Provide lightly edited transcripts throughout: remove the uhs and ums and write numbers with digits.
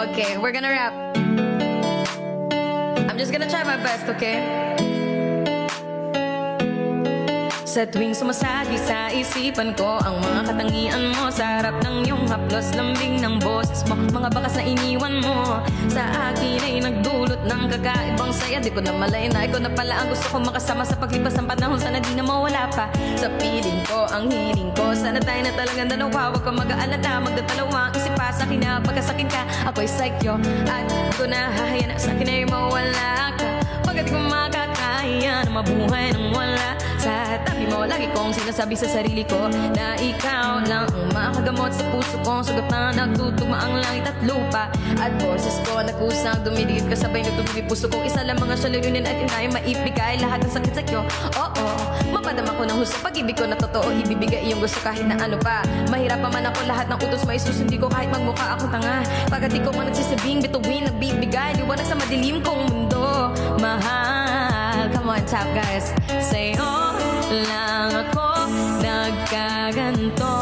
Okay, we're gonna rap. I'm just gonna try my best, okay? Sa tuwing sumasagi sa isipan ko ang mga katangian mo, sa harap ng iyong haplos, lambing ng boses mo, mga bakas na iniwan mo sa akin ay nagdulot ng kakaibang saya. Di ko na malay na ikaw na pala ang gusto ko makasama sa paglipas ng panahon. Sana di na mawala pa sa piling ko ang hiling ko. Sana tayo na talagang dalawa, huwag kang mag-aalala, magdadalawang isip pa sa akin na pagkasakin ka. Ako'y psycho at di ko na hahaya na sa akin ay mawala ka. Pagkat di ko makakaya na mabuhay nang wala sa tabi mo. Lagi kong sinasabi sa sarili ko na ikaw lang ang makagamot sa puso kong sagot na nagtutugma ang langit at lupa. At boses ko nagkusang dumidikit kasabay nagtutugib puso kong isa lang mga salulunin at inay maibigay lahat ng sakit sa'yo. Oo, mapadama ko ng husto pag-ibig ko na totoo, ibibigay iyong gusto kahit na ano pa. Mahirap pa man ako, lahat ng utos may susundi ko kahit magmukha akong tanga. Pagkat di ko man nagsisabing bituin, nagbibigay liwanag sa madilim kong mundo. Mahal, come on top guys, say oh lang ako nagkaganto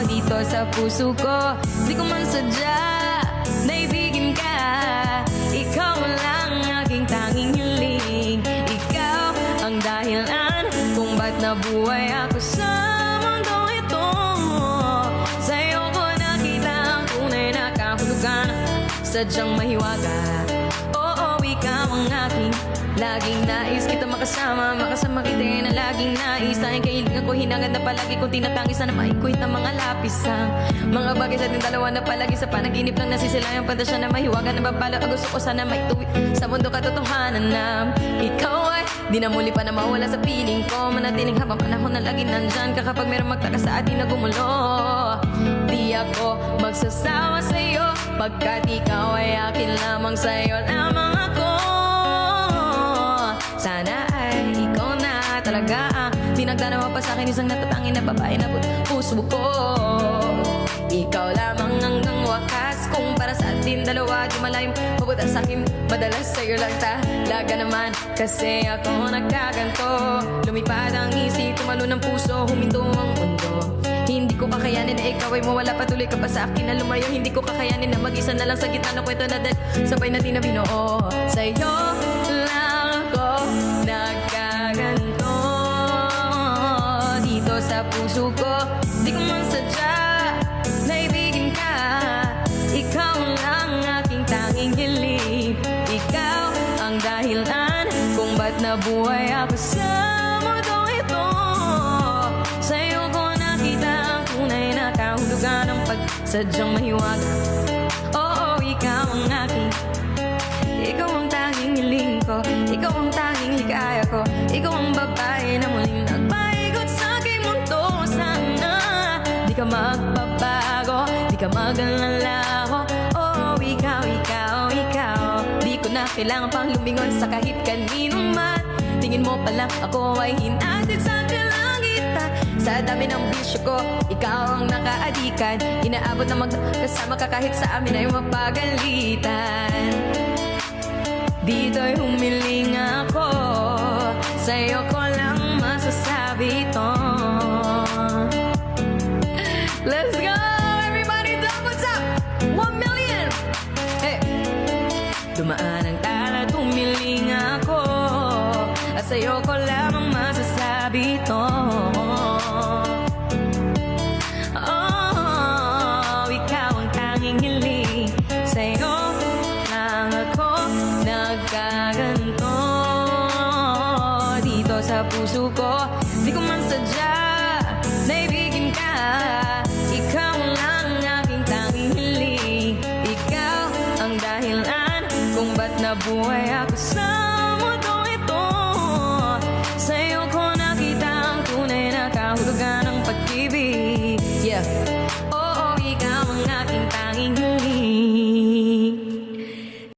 dito sa puso ko. Di ko man sadya naibigin ka, ikaw lang aking tanging hiling. Ikaw ang dahilan kung ba't nabuhay ako sa mundong ito. Sa'yo ko nakita ang tunay na kahulugan, sadyang mahiwaga. Oo, ikaw ang aking laging nais kita makasama, makasama kita na laging nais. Sa aking kahilingan ko hinangad na palagi kung tinatangis na maikuit ng mga lapis ang mga bagay sa ating dalawa na palagi sa panaginip lang nasisilayang pantasya na mahiwagan na babalak. Gusto ko sana maituwi sa mundo katotohanan na ikaw ay di na muli pa na mawala sa piling ko. Manatiling habang panahon na lagi nandyan ka kapag mayroong magtaka sa atin na gumulo. Di ako magsasawa sa'yo pagkat ikaw ay akin lamang, sa'yo lamang ako. Sana ay ikaw na talaga ang pinagdanawa pa sa akin, isang natatangin na babae na puso ko. Ikaw lamang hanggang wakas, kung para sa atin dalawa di malayong mabuta sa akin. Madalas sa'yo lang talaga naman kasi ako nagkaganto. Lumipad ang isip, tumalo ng puso, huminto ang mundo. Hindi ko kakayanin na ikaw ay mawala, patuloy ka pa sa akin na lumayo. Hindi ko kakayanin na mag-isa na lang sa gitna ng kwento na sabay natin na binuo. Sa'yo lang ako nagkaganto dito sa puso ko. Di ko man sadya naibigin ka, ikaw lang aking tanging hiling. Ikaw ang dahilan kung ba't nabuhay ako sa mundong ito. Sa'yo ko nakita ang tunay na kahulugan ng pagsadyang mahiwaga. Oo, ikaw ang aking, ikaw ang tanging hiling ko, ikaw ang tanging hikaya ko, ikaw ang babae na muling nagpaikot sa aking mundo. Sana di ka magbabago, di ka mag-alala. Oh, ikaw, ikaw, ikaw. Di ko na kailangan pang lumingon sa kahit kanino man. Tingin mo pa lang ako ay hinatid sa kalangitan. Sa dami ng bisyo ko, ikaw ang nakaadikan. Inaabot na magkasama ka kahit sa amin ay mapagalitan. Dito'y humiling ako, sa'yo ko lang masasabi ito. Let's go! Everybody do what's up? 1 million! Hey! Dumaan ang tala, humiling ako, at sa'yo ko lamang masasabi ito. Oh, ikaw ang tanging hiling, sa'yo lang ako nagkaganto dito sa puso ko. Di ko man sadya naibigin ka, ikaw lang aking tanging hiling. Ikaw ang dahilan kung ba't nabuhay ako sa mundong ito. Sa'yo ko nakita ang tunay na kahulugan